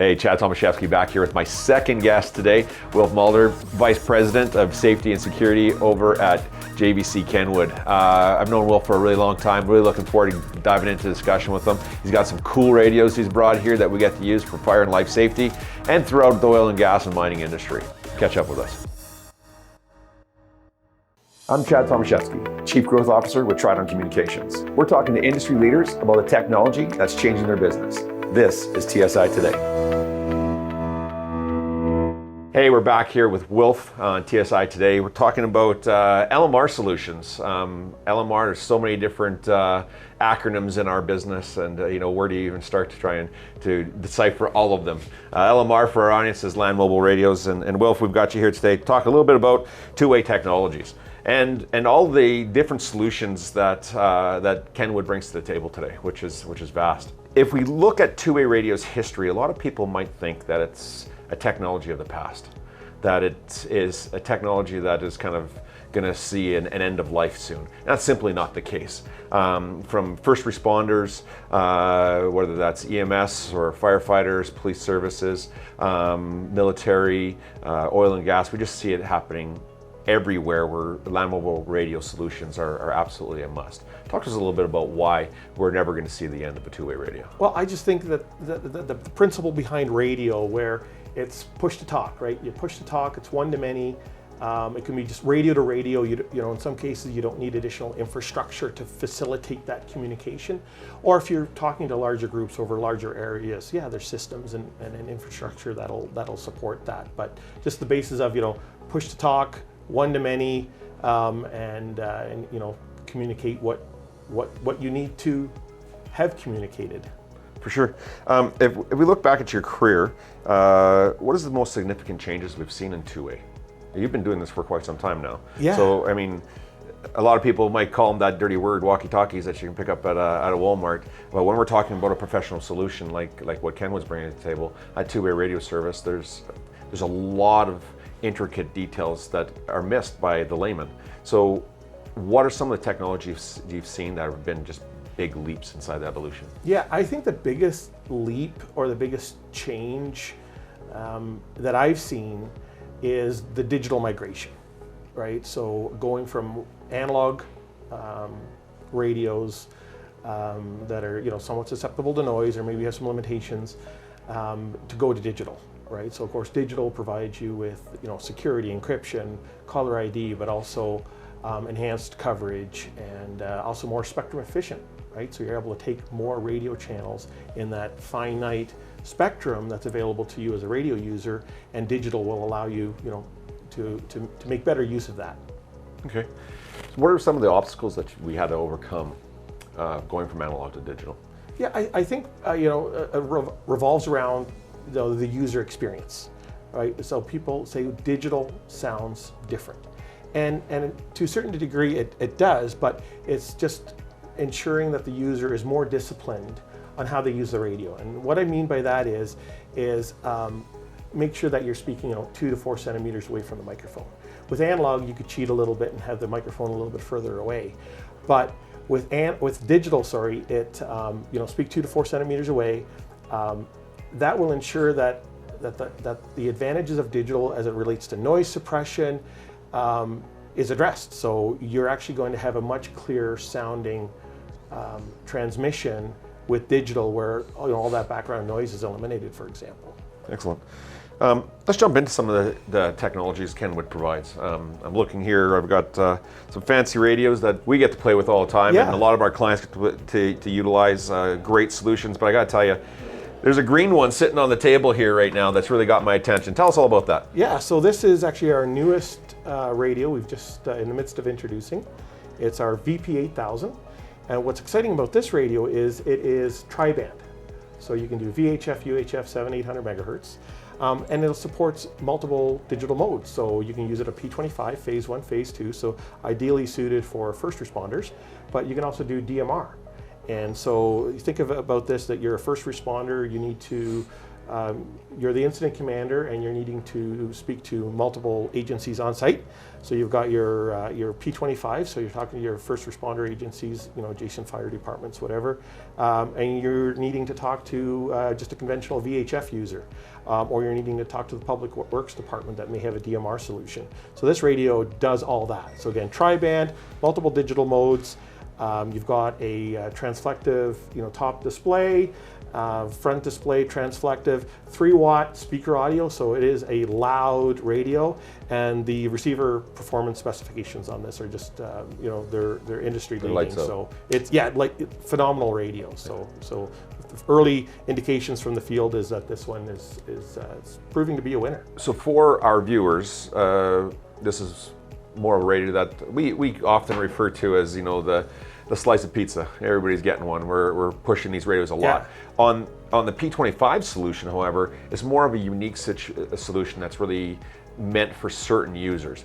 Hey, Chad Tomaszewski back here with my second guest today, Wilf Mulder, Vice President of Safety and Security over at JVC Kenwood. I've known Wilf for a really long time, really looking forward to diving into the discussion with him. He's got some cool radios he's brought here that we get to use for fire and life safety and throughout the oil and gas and mining industry. Catch up with us. I'm Chad Tomaszewski, Chief Growth Officer with Trident Communications. We're talking to industry leaders about the technology that's changing their business. This is TSI Today. Hey, we're back here with Wilf on TSI Today. We're talking about LMR Solutions. LMR, there's so many different acronyms in our business, and where do you even start to try and to decipher all of them? LMR for our audience is Land Mobile Radios, and Wilf, we've got you here today to talk a little bit about two-way technologies and all the different solutions that Kenwood brings to the table today, which is vast. If we look at two-way radio's history, a lot of people might think that it's a technology of the past, that it is a technology that is kind of going to see an end of life soon. That's simply not the case. From first responders, whether that's EMS or firefighters, police services, military, oil and gas, we just see it happening everywhere where land mobile radio solutions are absolutely a must. Talk to us a little bit about why we're never going to see the end of a two-way radio. Well, I just think that the principle behind radio, where it's push to talk, right? You push to talk, it's one to many. It can be just radio to radio. In some cases, you don't need additional infrastructure to facilitate that communication. Or if you're talking to larger groups over larger areas, yeah, there's systems and an infrastructure that'll support that. But just the basis of push to talk, one to many, and communicate what you need to have communicated. For sure. If we look back at your career, what is the most significant changes we've seen in two-way? You've been doing this for quite some time now. Yeah. So, I mean, a lot of people might call them that dirty word, walkie-talkies that you can pick up at a Walmart. But when we're talking about a professional solution like what Ken was bringing to the table, a two-way radio service, there's a lot of intricate details that are missed by the layman. So what are some of the technologies you've seen that have been just big leaps inside the evolution? Yeah, I think the biggest leap or the biggest change that I've seen is the digital migration, right? So going from analog radios that are somewhat susceptible to noise or maybe have some limitations to go to digital. Right, so of course digital provides you with security, encryption, caller ID, but also enhanced coverage and also more spectrum efficient. Right, so you're able to take more radio channels in that finite spectrum that's available to you as a radio user, and digital will allow you to make better use of that. Okay, so what are some of the obstacles that we had to overcome going from analog to digital? Yeah, I think it revolves around the user experience, right? So people say digital sounds different, and to a certain degree it does, but it's just ensuring that the user is more disciplined on how they use the radio. And what I mean by that is make sure that you're speaking 2 to 4 centimeters away from the microphone. With analog, you could cheat a little bit and have the microphone a little bit further away, but with digital, it speak 2 to 4 centimeters away. That will ensure that the advantages of digital as it relates to noise suppression is addressed. So you're actually going to have a much clearer sounding transmission with digital, where all that background noise is eliminated, for example. Excellent. Let's jump into some of the technologies Kenwood provides. I'm looking here, I've got some fancy radios that we get to play with all the time, yeah. And a lot of our clients get to utilize great solutions, but I gotta tell you, there's a green one sitting on the table here right now that's really got my attention. Tell us all about that. Yeah, so this is actually our newest radio we've just in the midst of introducing. It's our VP8000. And what's exciting about this radio is it is tri-band. So you can do VHF, UHF, 700-800 megahertz. And it supports multiple digital modes. So you can use it at P25, phase 1, phase 2, so ideally suited for first responders, but you can also do DMR. And so you think about this, that you're a first responder, you need to you're the incident commander and you're needing to speak to multiple agencies on site. So you've got your P25, so you're talking to your first responder agencies, adjacent fire departments, whatever, and you're needing to talk to just a conventional VHF user, or you're needing to talk to the public works department that may have a DMR solution. So this radio does all that. So again, tri-band, multiple digital modes. You've got a transflective, top display, front display, transflective, 3-watt speaker audio, so it is a loud radio, and the receiver performance specifications on this are just, they're industry leading. So it's phenomenal radio. So early indications from the field is that this one is it's proving to be a winner. So for our viewers, this is more of a radio that we often refer to as the slice of pizza. Everybody's getting one. We're pushing these radios a lot. On the P25 solution, however, it's more of a unique solution that's really meant for certain users.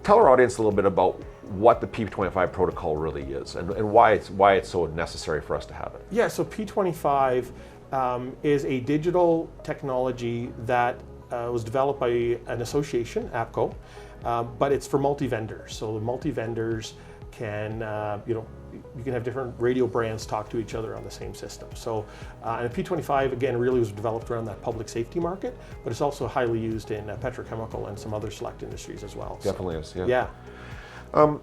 Tell our audience a little bit about what the P25 protocol really is and why it's so necessary for us to have it. Yeah, so P25 is a digital technology that was developed by an association, APCO, but it's for multi-vendors. So the multi-vendors can, you can have different radio brands talk to each other on the same system. So, and P25 again really was developed around that public safety market, but it's also highly used in petrochemical and some other select industries as well. Definitely is, yeah. Yeah.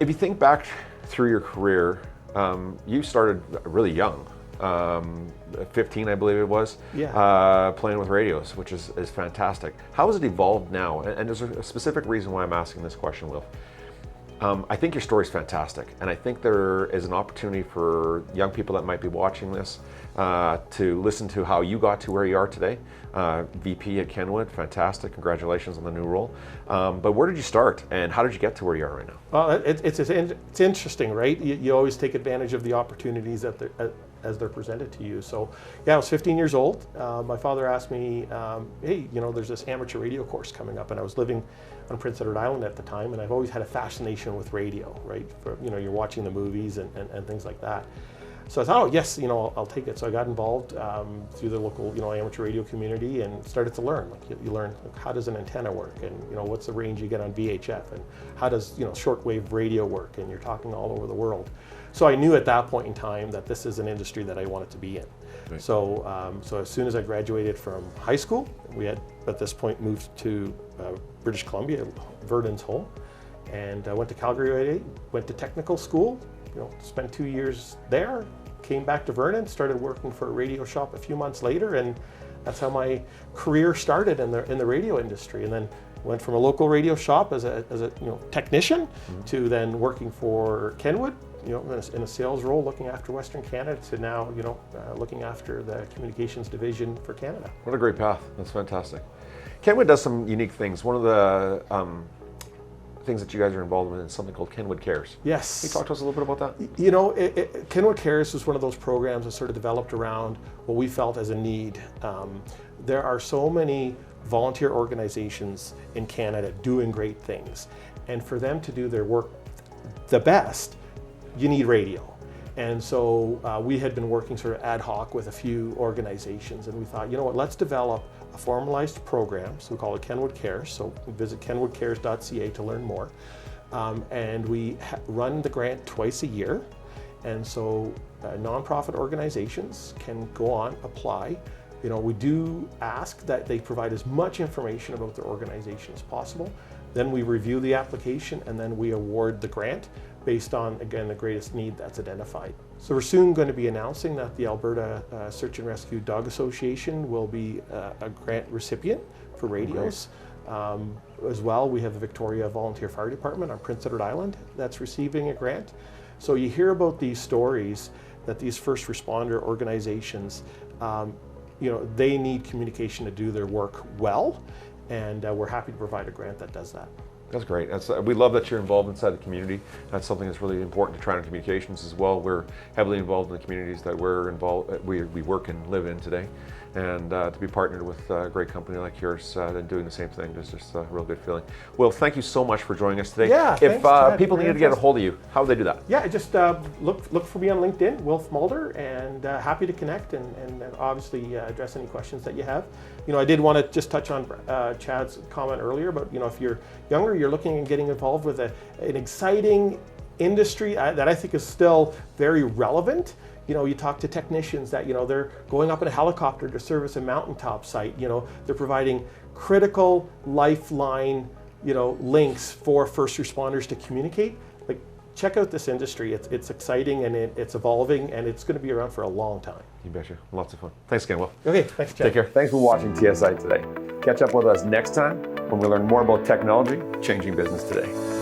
If you think back through your career, you started really young. 15, I believe it was, playing with radios, which is fantastic. How has it evolved now? And there's a specific reason why I'm asking this question, Wilf. I think your story is fantastic, and I think there is an opportunity for young people that might be watching this to listen to how you got to where you are today. VP at Kenwood, fantastic, congratulations on the new role. But where did you start, and how did you get to where you are right now? Well, it's interesting, right? You always take advantage of the opportunities as they're presented to you. So yeah, I was 15 years old. My father asked me, hey, there's this amateur radio course coming up, and I was living on Prince Edward Island at the time, and I've always had a fascination with radio, right? You're watching the movies and things like that. So I thought, oh yes, I'll take it. So I got involved through the local, amateur radio community and started to learn. You learn how does an antenna work, and what's the range you get on VHF, and how does shortwave radio work, and you're talking all over the world. So I knew at that point in time that this is an industry that I wanted to be in. Right. So as soon as I graduated from high school, we had at this point moved to British Columbia, Vernon's home, and I went to Calgary, went to technical school. Spent 2 years there, came back to Vernon, started working for a radio shop a few months later, and that's how my career started in the radio industry. And then went from a local radio shop as a technician to then working for Kenwood, in a sales role, looking after Western Canada, to now looking after the communications division for Canada. What a great path! That's fantastic. Kenwood does some unique things. One of the things that you guys are involved in is something called Kenwood Cares. Yes. Can you talk to us a little bit about that? Kenwood Cares was one of those programs that sort of developed around what we felt as a need. There are so many volunteer organizations in Canada doing great things, and for them to do their work the best, you need radio. And so we had been working sort of ad hoc with a few organizations, and we thought, let's develop a formalized program. So we call it Kenwood Cares. So visit kenwoodcares.ca to learn more. And we run the grant twice a year. And so nonprofit organizations can go on, apply. We do ask that they provide as much information about their organization as possible. Then we review the application, and then we award the grant based on, again, the greatest need that's identified. So we're soon going to be announcing that the Alberta Search and Rescue Dog Association will be a grant recipient for radios. As well, we have the Victoria Volunteer Fire Department on Prince Edward Island that's receiving a grant. So you hear about these stories that these first responder organizations, they need communication to do their work well, and we're happy to provide a grant that does that. That's great. We love that you're involved inside the community. That's something that's really important to Toronto Communications as well. We're heavily involved in the communities that we're involved, we work and live in today. and to be partnered with a great company like yours and doing the same thing is just a real good feeling. Will, thank you so much for joining us today. Yeah, if thanks, people needed to get a hold of you, how would they do that? Yeah, just look for me on LinkedIn, Wilf Mulder, and happy to connect and obviously address any questions that you have. I did want to just touch on Chad's comment earlier about, if you're younger, you're looking at getting involved with an exciting industry that I think is still very relevant. You talk to technicians that, they're going up in a helicopter to service a mountaintop site. They're providing critical lifeline, links for first responders to communicate. Like, check out this industry. It's exciting and it's evolving, and it's going to be around for a long time. You betcha. Lots of fun. Thanks again, Will. Okay, thanks, Chad. Take care. Thanks for watching TSI today. Catch up with us next time when we learn more about technology changing business today.